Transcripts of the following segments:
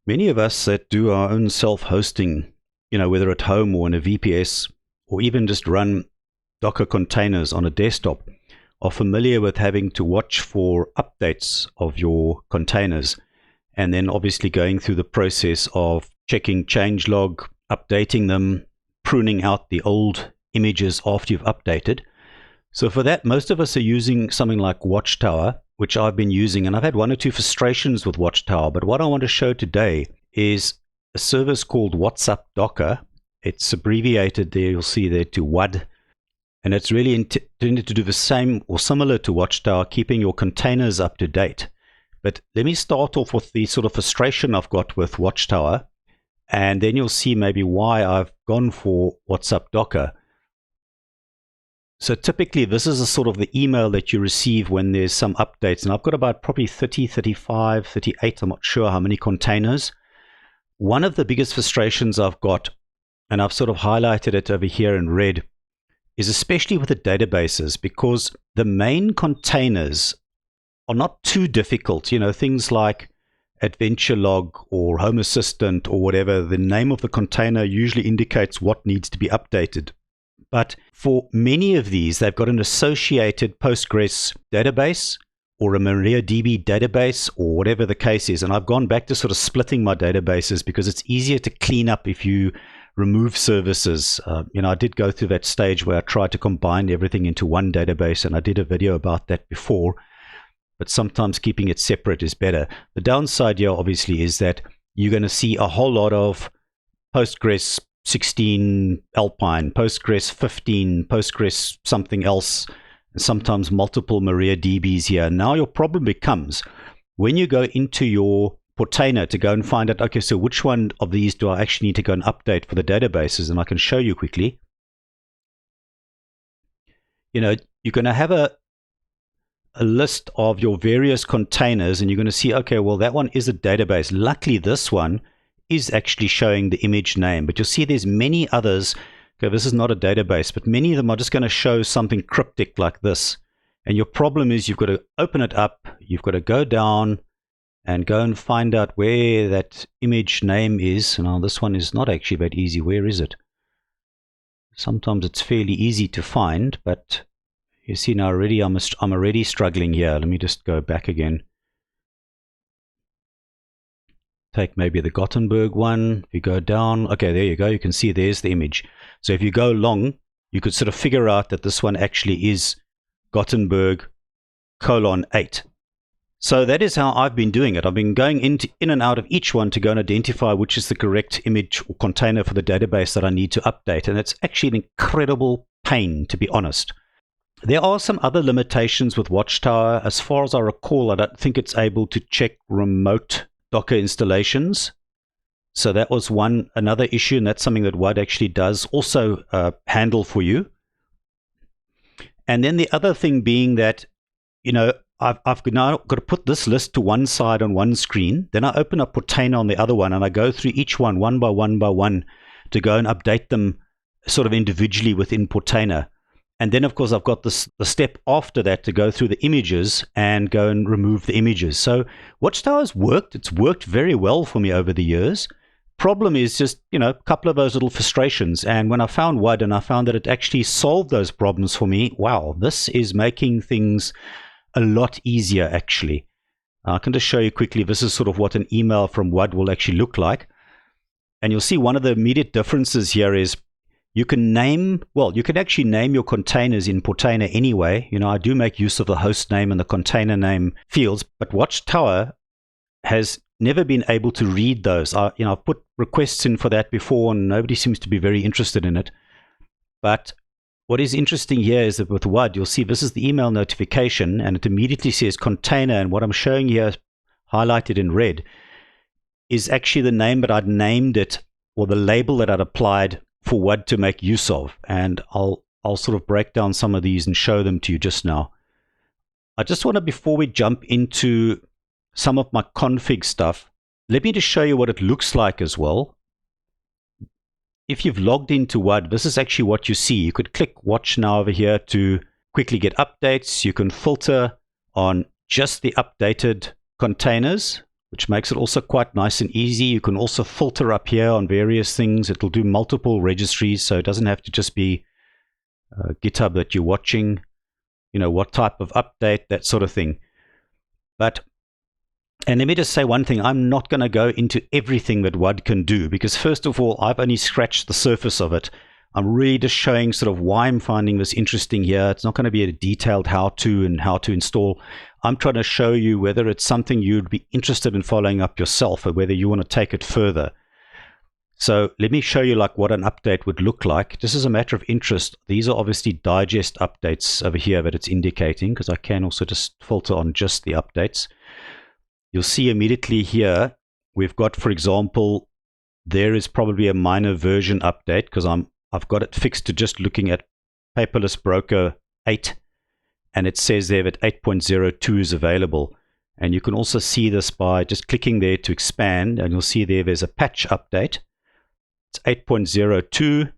Many of us that do our own self-hosting, whether at home or in a VPS, or even just run Docker containers on a desktop, are familiar with having to watch for updates of your containers, and then obviously going through the process of checking changelog, updating them, pruning out the old images after you've updated. So for that, most of us are using something like Watchtower, which I've been using, and I've had one or two frustrations with Watchtower. But what I want to show today is a service called Docker. It's abbreviated there, you'll see there, to WUD. And it's really intended to do the same or similar to Watchtower, keeping your containers up to date. But let me start off with the sort of frustration I've got with Watchtower, and then you'll see maybe why I've gone for Docker. So typically this is a sort of the email that you receive when there's some updates. And I've got about probably 30, 35, 38, I'm not sure how many containers. One of the biggest frustrations I've got, and I've sort of highlighted it over here in red, is especially with the databases, because the main containers are not too difficult. Things like Adventure Log or Home Assistant or whatever, the name of the container usually indicates what needs to be updated. But for many of these, they've got an associated Postgres database or a MariaDB database or whatever the case is. And I've gone back to sort of splitting my databases because it's easier to clean up if you remove services. I did go through that stage where I tried to combine everything into one database, and I did a video about that before. But sometimes keeping it separate is better. The downside here, obviously, is that you're going to see a whole lot of Postgres 16 Alpine, Postgres 15, Postgres something else, and sometimes multiple MariaDBs here. Now your problem becomes when you go into your Portainer to go and find out, okay, so which one of these do I actually need to go and update for the databases? And I can show you quickly. You're going to have a list of your various containers, and you're going to see, okay, well, that one is a database. Luckily, this one is actually showing the image name, but you'll see there's many others. Okay, this is not a database, but many of them are just going to show something cryptic like this. And your problem is you've got to open it up, you've got to go down and go and find out where that image name is. Now this one is not actually that easy. Where is it? Sometimes it's fairly easy to find, but you see now already I'm already struggling here. Let me just go back again. Take maybe the Gothenburg one. If you go down, okay, there you go. You can see there's the image. So if you go long, you could sort of figure out that this one actually is Gothenburg :8. So that is how I've been doing it. I've been going in and out of each one to go and identify which is the correct image or container for the database that I need to update. And it's actually an incredible pain, to be honest. There are some other limitations with Watchtower. As far as I recall, I don't think it's able to check remote Docker installations. So that was another issue, and that's something that WUD actually does also handle for you. And then the other thing being that, I've now got to put this list to one side on one screen. Then I open up Portainer on the other one, and I go through each one by one to go and update them sort of individually within Portainer. And then, of course, I've got the step after that to go through the images and go and remove the images. So Watchtower's worked. It's worked very well for me over the years. Problem is just, a couple of those little frustrations. And when I found WUD and I found that it actually solved those problems for me, wow, this is making things a lot easier, actually. I can just show you quickly. This is sort of what an email from WUD will actually look like. And you'll see one of the immediate differences here is you can actually name your containers in Portainer anyway. I do make use of the host name and the container name fields, but Watchtower has never been able to read those. I've put requests in for that before, and nobody seems to be very interested in it. But what is interesting here is that with WUD, you'll see this is the email notification, and it immediately says container, and what I'm showing here highlighted in red is actually the name that I'd named it, or the label that I'd applied for WUD to make use of. And I'll sort of break down some of these and show them to you just now. I just want to, before we jump into some of my config stuff, let me just show you what it looks like as well. If you've logged into WUD, this is actually what you see. You could click watch now over here to quickly get updates. You can filter on just the updated containers, which makes it also quite nice and easy. You can also filter up here on various things. It'll do multiple registries, so it doesn't have to just be GitHub that you're watching, you know, what type of update, that sort of thing. And let me just say one thing, I'm not going to go into everything that WUD can do, because first of all, I've only scratched the surface of it. I'm really just showing sort of why I'm finding this interesting here. It's not going to be a detailed how-to and how to install. I'm trying to show you whether it's something you'd be interested in following up yourself, or whether you want to take it further. So let me show you like what an update would look like. This is a matter of interest. These are obviously digest updates over here that it's indicating, because I can also just filter on just the updates. You'll see immediately here, we've got, for example, there is probably a minor version update, because I've got it fixed to just looking at Paperless Broker 8, and it says there that 8.02 is available. And you can also see this by just clicking there to expand, and you'll see there's a patch update. It's 8.02.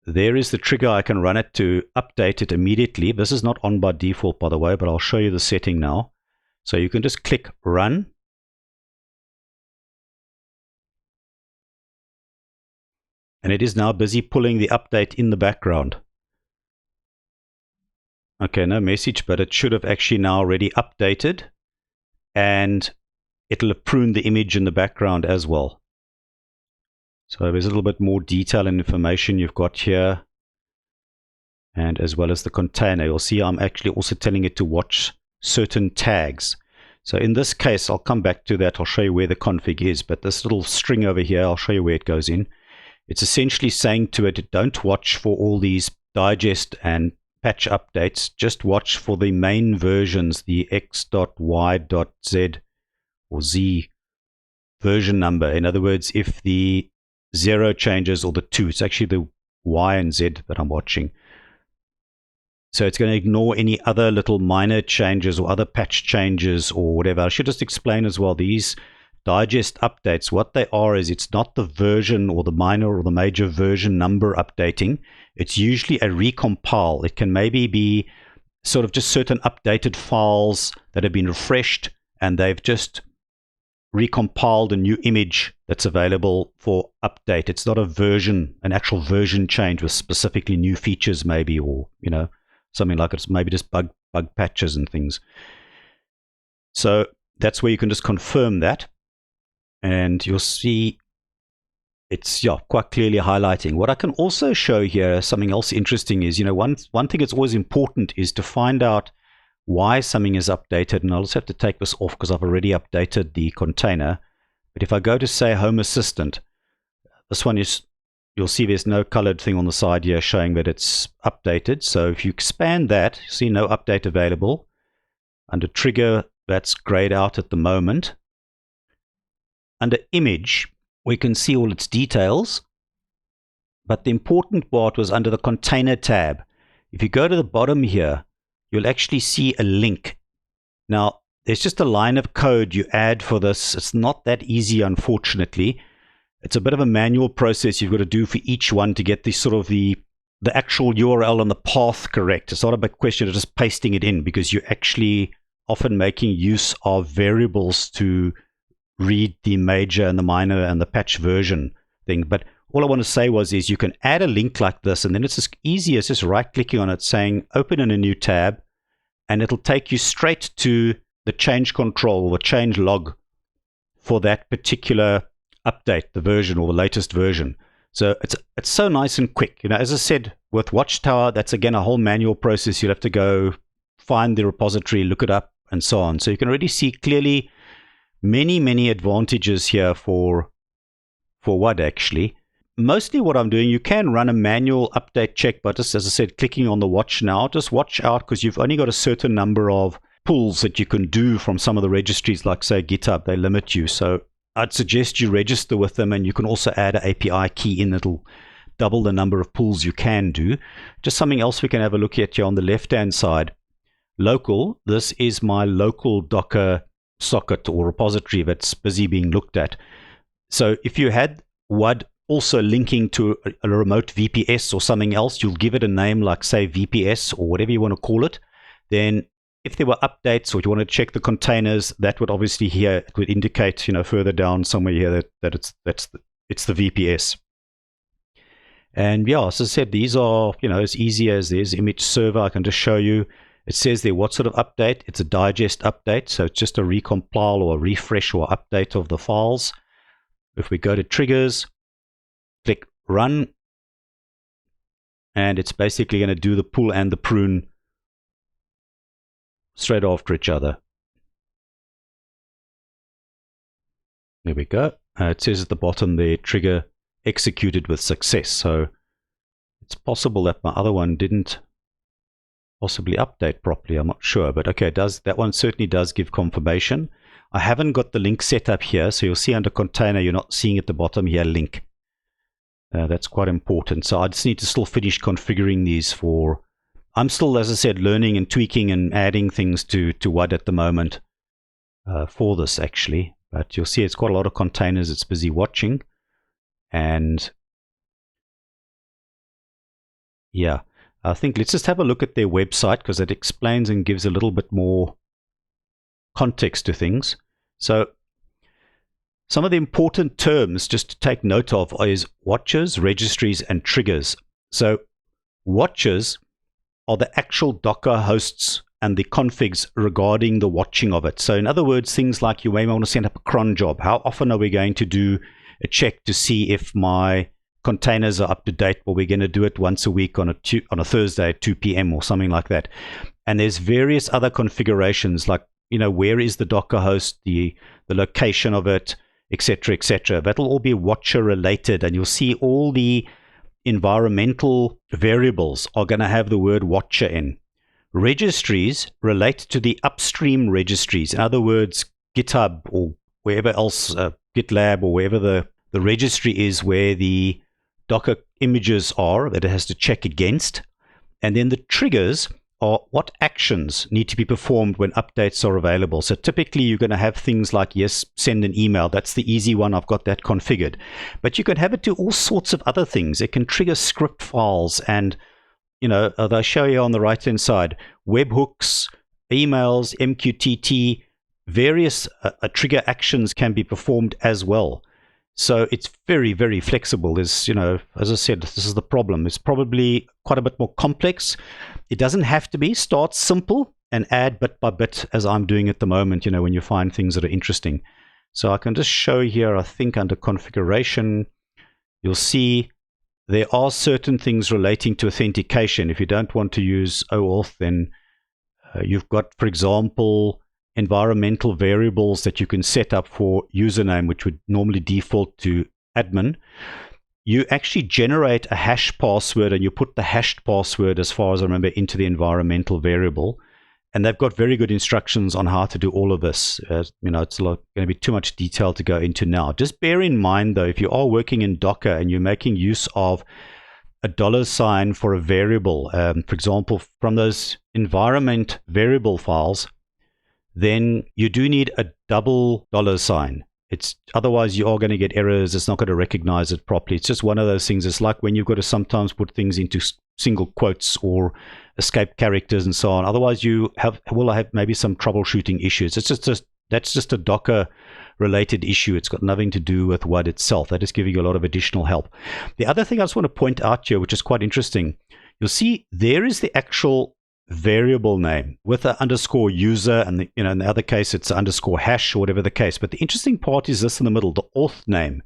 There is the trigger. I can run it to update it immediately. This is not on by default, by the way, but I'll show you the setting now. So you can just click run. And it is now busy pulling the update in the background. Okay, no message, but it should have actually now already updated. And it'll have pruned the image in the background as well. So there's a little bit more detail and information you've got here. And as well as the container. You'll see I'm actually also telling it to watch certain tags. So in this case, I'll come back to that. I'll show you where the config is. But this little string over here, I'll show you where it goes in. It's essentially saying to it, don't watch for all these digest and patch updates. Just watch for the main versions, the x.y.z or z version number. In other words, if the 0 changes or the 2, it's actually the y and z that I'm watching. So it's going to ignore any other little minor changes or other patch changes or whatever. I should just explain as well, these digest updates, what they are is it's not the version or the minor or the major version number updating. It's usually a recompile. It can maybe be sort of just certain updated files that have been refreshed and they've just recompiled a new image that's available for update. It's not a version, an actual version change with specifically new features maybe, or, you know, something like it's maybe just bug patches and things. So that's where you can just confirm that. And you'll see it's quite clearly highlighting. What I can also show here, something else interesting is, you know, one thing that's always important is to find out why something is updated. And I'll just have to take this off because I've already updated the container. But if I go to, say, Home Assistant, this one is, you'll see there's no colored thing on the side here showing that it's updated. So if you expand that, you see no update available. Under Trigger, that's grayed out at the moment. Under Image, we can see all its details. But the important part was under the Container tab. If you go to the bottom here, you'll actually see a link. Now, there's just a line of code you add for this. It's not that easy, unfortunately. It's a bit of a manual process you've got to do for each one to get the sort of the actual URL and the path correct. It's not a big question of just pasting it in, because you're actually often making use of variables to read the major and the minor and the patch version thing. But all I want to say is you can add a link like this, and then it's as easy as just right-clicking on it, saying open in a new tab, and it'll take you straight to the change control or change log for that particular update, the version or the latest version. So it's so nice and quick. You know, as I said, with Watchtower, that's again a whole manual process. You'll have to go find the repository, look it up, and so on. So you can already see clearly many advantages here for WUD actually. Mostly what I'm doing, you can run a manual update check, but just as I said, clicking on the watch now, just watch out because you've only got a certain number of pulls that you can do from some of the registries, like say GitHub. They limit you. So I'd suggest you register with them, and you can also add an API key in. It'll double the number of pulls you can do. Just something else we can have a look at here on the left-hand side. Local, this is my local Docker socket or repository that's busy being looked at. So if you had WUD also linking to a remote VPS or something else, you'll give it a name like, say, VPS or whatever you want to call it, then if there were updates or you want to check the containers, that would obviously here, it would indicate, further down somewhere here that it's the VPS. And yeah, as I said, these are, as easy as there's image server. I can just show you. It says there what sort of update. It's a digest update, so it's just a recompile or a refresh or update of the files. If we go to triggers, click run, and it's basically going to do the pull and the prune straight after each other. There we go. It says at the bottom there, trigger executed with success. So it's possible that my other one didn't possibly update properly. I'm not sure, but okay, that one certainly does give confirmation. I haven't got the link set up here, so you'll see under container, you're not seeing at the bottom here link. That's quite important. So I just need to still finish configuring these for. I'm still, as I said, learning and tweaking and adding things to WUD at the moment for this actually. But you'll see it's quite a lot of containers it's busy watching. And yeah, I think let's just have a look at their website because it explains and gives a little bit more context to things. So some of the important terms just to take note of is watchers, registries, and triggers. So watchers are the actual Docker hosts and the configs regarding the watching of it. So in other words, things like you may want to set up a cron job. How often are we going to do a check to see if my containers are up to date? Well, we're going to do it once a week on a Thursday at 2 p.m. or something like that. And there's various other configurations like, where is the Docker host, the location of it, etc., etc. That'll all be watcher related, and you'll see all the environmental variables are going to have the word watcher in. Registries relate to the upstream registries. In other words, GitHub or wherever else, GitLab or wherever the registry is where the Docker images are that it has to check against. And then the triggers are what actions need to be performed when updates are available. So typically you're going to have things like, yes, send an email. That's the easy one. I've got that configured. But you can have it do all sorts of other things. It can trigger script files and, they'll show you on the right-hand side, webhooks, emails, MQTT, various trigger actions can be performed as well. So it's very, very flexible. There's, as I said, this is the problem. It's probably quite a bit more complex. It doesn't have to be. Start simple and add bit by bit as I'm doing at the moment, when you find things that are interesting. So I can just show here, I think under configuration, you'll see there are certain things relating to authentication. If you don't want to use OAuth, then you've got, for example, environmental variables that you can set up for username, which would normally default to admin. You actually generate a hash password and you put the hashed password, as far as I remember, into the environmental variable. And they've got very good instructions on how to do all of this. It's going to be too much detail to go into now. Just bear in mind, though, if you are working in Docker and you're making use of a $ for a variable, for example, from those environment variable files, then you do need a double $. Otherwise you are going to get errors. It's not going to recognize it properly. It's just one of those things. It's like when you've got to sometimes put things into single quotes or escape characters and so on. Otherwise you will have maybe some troubleshooting issues. That's just a Docker related issue. It's got nothing to do with WUD itself. That is giving you a lot of additional help. The other thing I just want to point out here, which is quite interesting, you'll see there is the actual variable name with an underscore user, and in the other case it's underscore hash or whatever the case. But the interesting part is this in the middle, the auth name.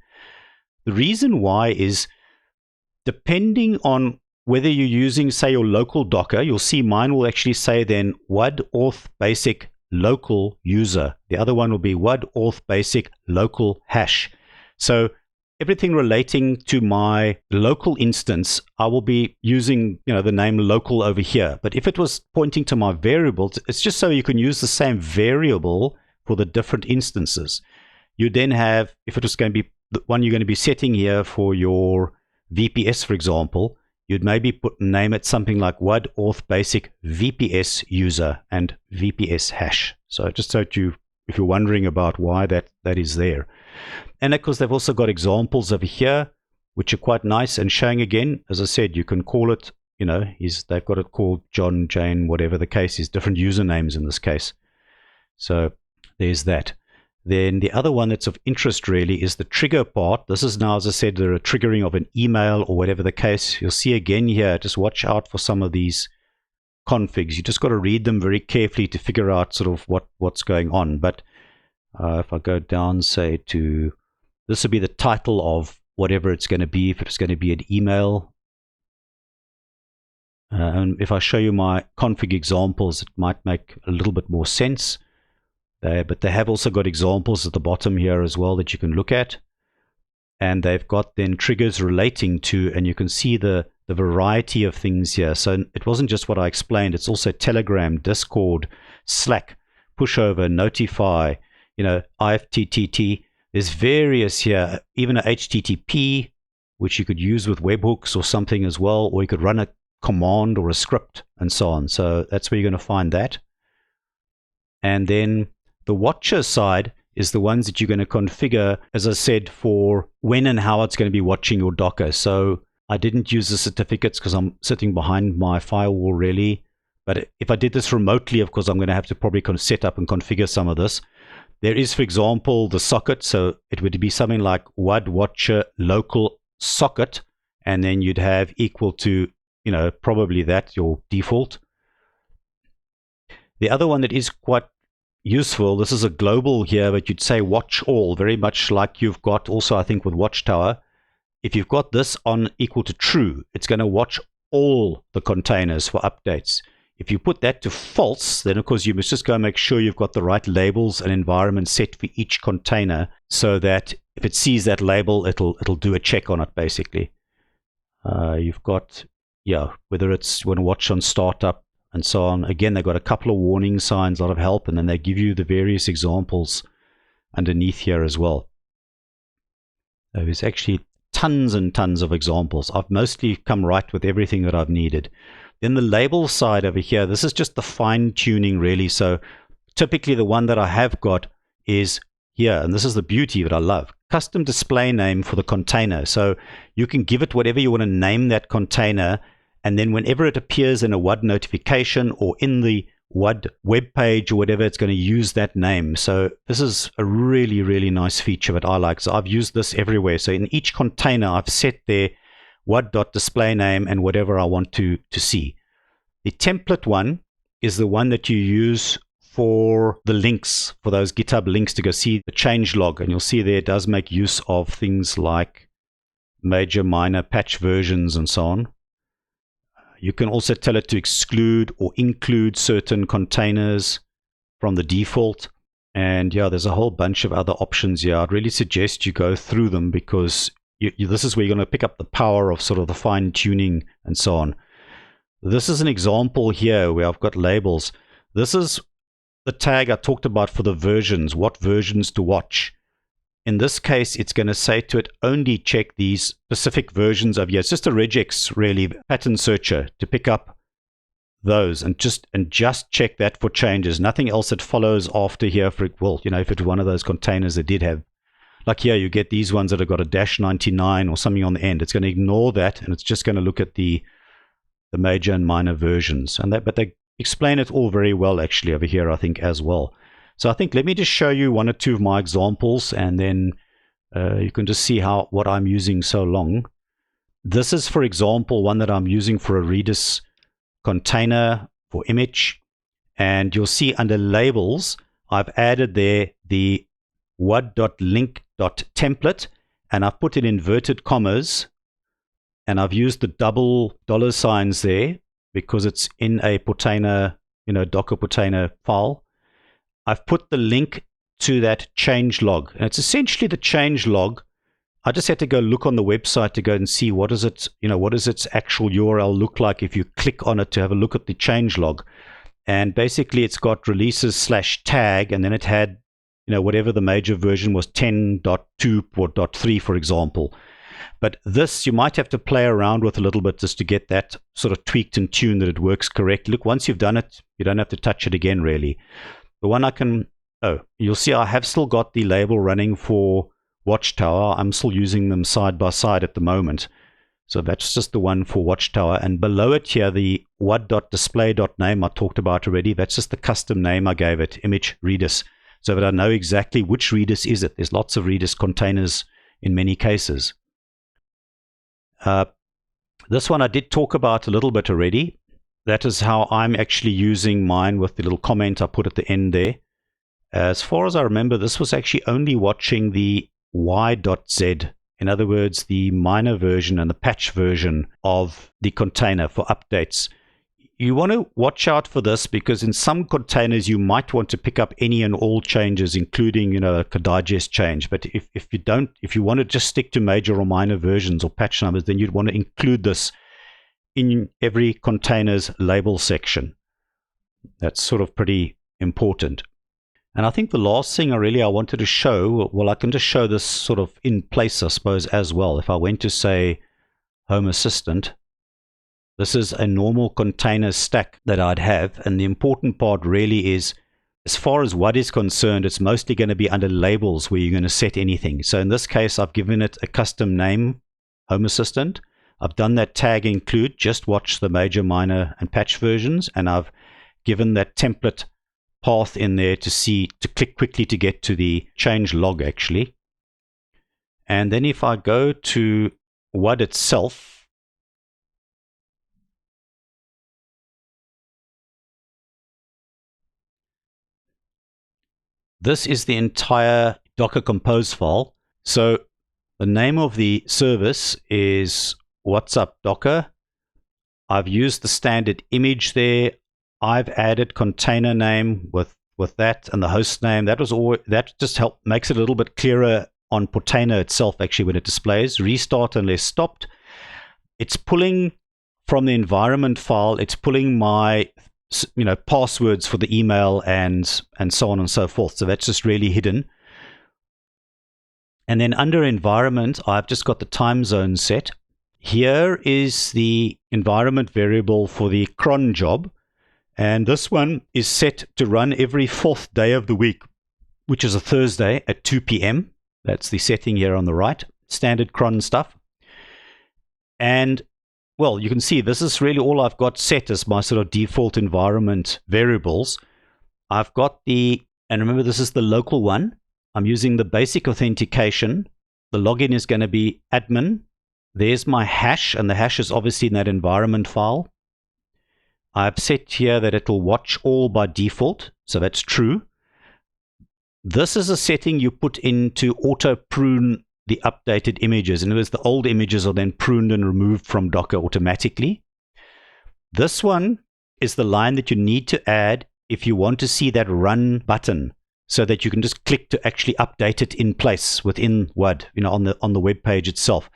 The reason why is depending on whether you're using, say, your local Docker, you'll see mine will actually say then WUD auth basic local user. The other one will be WUD auth basic local hash. So everything relating to my local instance, I will be using, the name local over here. But if it was pointing to my variables, it's just so you can use the same variable for the different instances. You then have, if it was going to be the one you're going to be setting here for your VPS, for example, you'd maybe name it something like WUD auth basic VPS user and VPS hash. So just so if you're wondering about why that is there. And of course, they've also got examples over here, which are quite nice and showing again, as I said, you can call it they've got it called John, Jane, whatever the case is, different usernames in this case. So there's that. Then the other one that's of interest really is the trigger part. This is now, as I said, the triggering of an email or whatever the case. You'll see again here, just watch out for some of these configs. You just got to read them very carefully to figure out sort of what's going on. But if I go down, say to, this would be the title of whatever it's going to be, if it's going to be an email. And if I show you my config examples, it might make a little bit more sense. But they have also got examples at the bottom here as well that you can look at. And they've got then triggers relating to, and you can see the variety of things here. So it wasn't just what I explained. It's also Telegram, Discord, Slack, Pushover, Notify, IFTTT. There's various here, even a HTTP, which you could use with webhooks or something as well, or you could run a command or a script and so on. So that's where you're going to find that. And then the watcher side is the ones that you're going to configure, as I said, for when and how it's going to be watching your Docker. So I didn't use the certificates because I'm sitting behind my firewall really. But if I did this remotely, of course, I'm going to have to probably set up and configure some of this. There is, for example, the socket. So it would be something like WUD watcher local socket. And then you'd have equal to, probably that, your default. The other one that is quite useful, this is a global here, but you'd say watch all, very much like you've got also, I think, with Watchtower. If you've got this on equal to true, it's going to watch all the containers for updates. If you put that to false, then of course you must just go and make sure you've got the right labels and environment set for each container, so that if it sees that label, it'll do a check on it basically. You've got, whether it's you want to watch on startup and so on. Again, they've got a couple of warning signs, a lot of help, and then they give you the various examples underneath here as well. There's actually tons and tons of examples. I've mostly come right with everything that I've needed. Then the label side over here, this is just the fine tuning really. So typically the one that I have got is here, and this is the beauty that I love. Custom display name for the container. So you can give it whatever you want to name that container, and then whenever it appears in a WUD notification or in the WUD web page or whatever, it's going to use that name. So this is a really, really nice feature that I like. So I've used this everywhere. So in each container, I've set there WUD.displayName and whatever I want to see. The template one is the one that you use for the links, for those GitHub links to go see the change log. And you'll see there it does make use of things like major, minor, patch versions and so on. You can also tell it to exclude or include certain containers from the default. And there's a whole bunch of other options here. I'd really suggest you go through them, because this is where you're going to pick up the power of sort of the fine tuning and so on. This is an example here where I've got labels. This is the tag I talked about for the versions, what versions to watch. In this case, it's going to say to it, only check these specific versions of, it's just a regex really pattern searcher to pick up those and just check that for changes. Nothing else that follows after here for, if it's one of those containers that did have, like here, you get these ones that have got a -99 or something on the end. It's going to ignore that, and it's just going to look at the major and minor versions. But they explain it all very well actually over here, I think, as well. So I think let me just show you one or two of my examples, and then you can just see what I'm using so long. This is, for example, one that I'm using for a Redis container for image. And you'll see under labels, I've added there the wud.link.template, and I've put in inverted commas, and I've used the double dollar signs there because it's in a Portainer, Docker Portainer file. I've put the link to that change log, and it's essentially the change log. I just had to go look on the website to go and see what does its actual URL look like if you click on it to have a look at the change log. And basically it's got releases/tag, and then it had, whatever the major version was, 10.2 or .3, for example. But this, you might have to play around with a little bit just to get that sort of tweaked and tuned that it works correctly. Look, once you've done it, you don't have to touch it again, really. The one you'll see I have still got the label running for Watchtower. I'm still using them side by side at the moment. So that's just the one for Watchtower. And below it here, the WUD.display.name I talked about already. That's just the custom name I gave it, image Redis, so that I know exactly which Redis is it. There's lots of Redis containers in many cases. This one I did talk about a little bit already. That is how I'm actually using mine with the little comment I put at the end there. As far as I remember, this was actually only watching the y.z. In other words, the minor version and the patch version of the container for updates. You want to watch out for this because in some containers you might want to pick up any and all changes, including, like a digest change. But if you want to just stick to major or minor versions or patch numbers, then you'd want to include this in every container's label section. That's sort of pretty important. And I think the last thing I wanted to show, well, I can just show this sort of in place, I suppose, as well. If I went to, say, Home Assistant, this is a normal container stack that I'd have. And the important part really is, as far as WUD is concerned, it's mostly going to be under labels where you're going to set anything. So in this case, I've given it a custom name, Home Assistant. I've done that tag include, just watch the major, minor, and patch versions. And I've given that template path in there to click quickly to get to the change log actually. And then if I go to WUD itself, this is the entire Docker Compose file. So the name of the service is What's Up Docker. I've used the standard image there. I've added container name with that and the host name. That just makes it a little bit clearer on Portainer itself actually when it displays. Restart unless stopped. It's pulling from the environment file. It's pulling my passwords for the email and so on and so forth. So that's just really hidden. And then under environment, I've just got the time zone set. Here is the environment variable for the cron job. And this one is set to run every 4th day of the week, which is a Thursday at 2 p.m. That's the setting here on the right, standard cron stuff. And, well, you can see this is really all I've got set as my sort of default environment variables. I've got and remember this is the local one. I'm using the basic authentication. The login is going to be admin. There's my hash, and the hash is obviously in that environment file. I've set here that it will watch all by default, so that's true. This is a setting you put into auto prune the updated images. In other words, the old images are then pruned and removed from Docker automatically. This one is the line that you need to add if you want to see that run button, so that you can just click to actually update it in place within WUD, on the web page itself.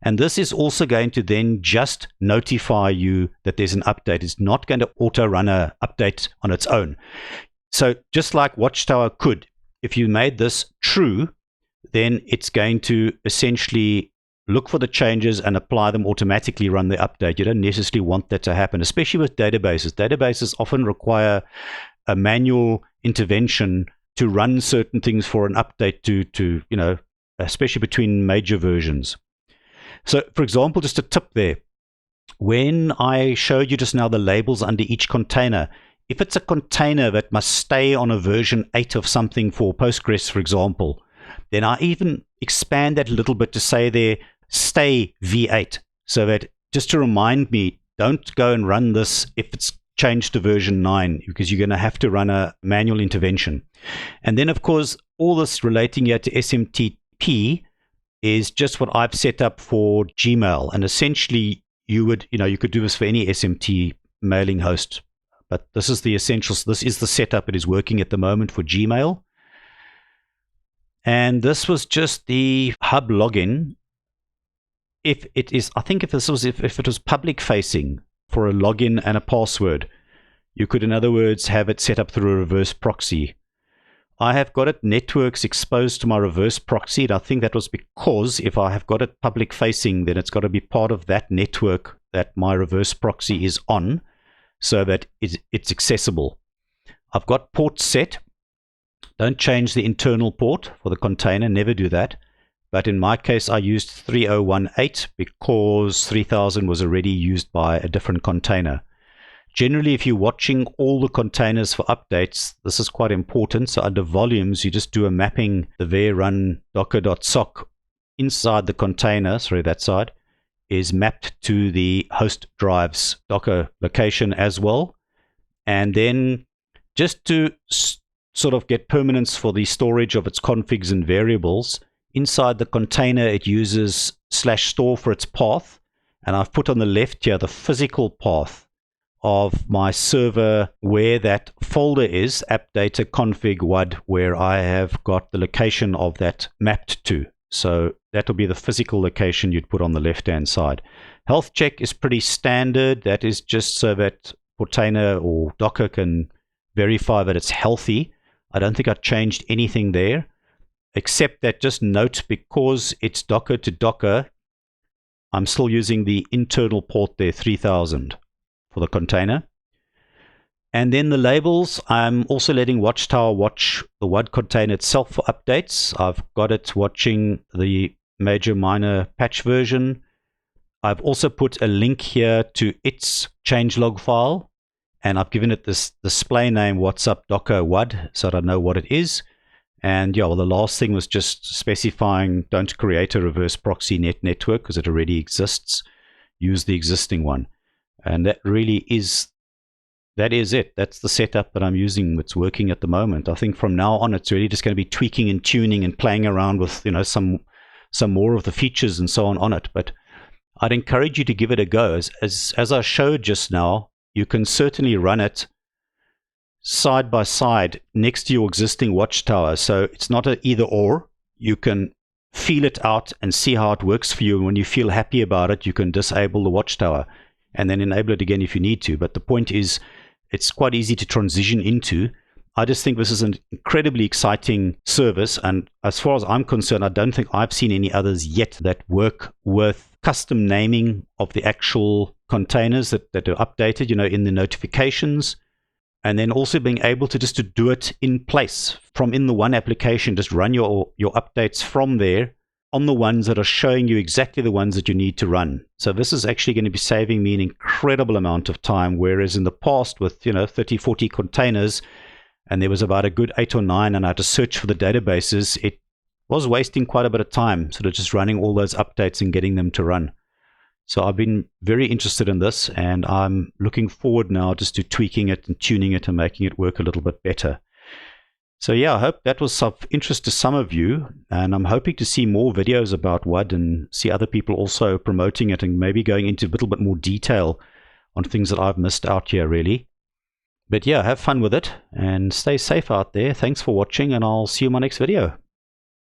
And this is also going to then just notify you that there's an update. It's not going to auto run an update on its own. So just like Watchtower could, if you made this true, then it's going to essentially look for the changes and apply them automatically, run the update. You don't necessarily want that to happen, especially with databases. Databases often require a manual intervention to run certain things for an update to especially between major versions. So, for example, just a tip there. When I showed you just now the labels under each container, if it's a container that must stay on a version 8 of something for Postgres, for example, then I even expand that a little bit to say there, stay V8, so that just to remind me, don't go and run this if it's changed to version 9, because you're going to have to run a manual intervention. And then, of course, all this relating here to SMTP is just what I've set up for Gmail. And essentially, you could do this for any SMT mailing host. But this is the essentials. This is the setup it is working at the moment for Gmail. And this was just the hub login. If it was public facing for a login and a password, you could, in other words, have it set up through a reverse proxy. I have got it networks exposed to my reverse proxy, and I think that was because if I have got it public facing, then it's got to be part of that network that my reverse proxy is on, so that it's accessible. I've got ports set. Don't change the internal port for the container, never do that. But in my case, I used 3018 because 3000 was already used by a different container. Generally, if you're watching all the containers for updates, this is quite important. So under volumes, you just do a mapping, the var run docker.sock inside the container, sorry, that side, is mapped to the host drive's Docker location as well. And then just to sort of get permanence for the storage of its configs and variables, inside the container, it uses /store for its path. And I've put on the left here the physical path of my server where that folder is, app data config WUD, where I have got the location of that mapped to. So that will be the physical location you'd put on the left-hand side. Health check is pretty standard. That is just so that Portainer or Docker can verify that it's healthy. I don't think I changed anything there, except that just note, because it's Docker to Docker, I'm still using the internal port there, 3000. For the container. And then the labels, I'm also letting Watchtower watch the WUD container itself for updates. I've got it watching the major minor patch version. I've also put a link here to its changelog file, and I've given it this display name, what's up Docker WUD, so that I know what it is. And yeah, well, the last thing was just specifying don't create a reverse proxy network because it already exists. Use the existing one. And that really is, that is it. That's the setup that I'm using that's working at the moment. I think from now on, it's really just going to be tweaking and tuning and playing around with, you know, some more of the features and so on it. But I'd encourage you to give it a go. As I showed just now, you can certainly run it side by side next to your existing Watchtower. So it's not an either or. You can feel it out and see how it works for you. And when you feel happy about it, you can disable the Watchtower and then enable it again if you need to. But the point is, it's quite easy to transition into. I just think this is an incredibly exciting service. And as far as I'm concerned, I don't think I've seen any others yet that work with custom naming of the actual containers that are updated, you know, in the notifications. And then also being able to just to do it in place from in the one application, just run your updates from there on the ones that are showing you exactly the ones that you need to run. So this is actually going to be saving me an incredible amount of time, whereas in the past with, you know, 30, 40 containers, and there was about a good 8 or 9, and I had to search for the databases, it was wasting quite a bit of time, sort of just running all those updates and getting them to run. So I've been very interested in this, and I'm looking forward now just to tweaking it and tuning it and making it work a little bit better. So yeah, I hope that was of interest to some of you, and I'm hoping to see more videos about WUD and see other people also promoting it and maybe going into a little bit more detail on things that I've missed out here really. But yeah, have fun with it and stay safe out there. Thanks for watching, and I'll see you in my next video.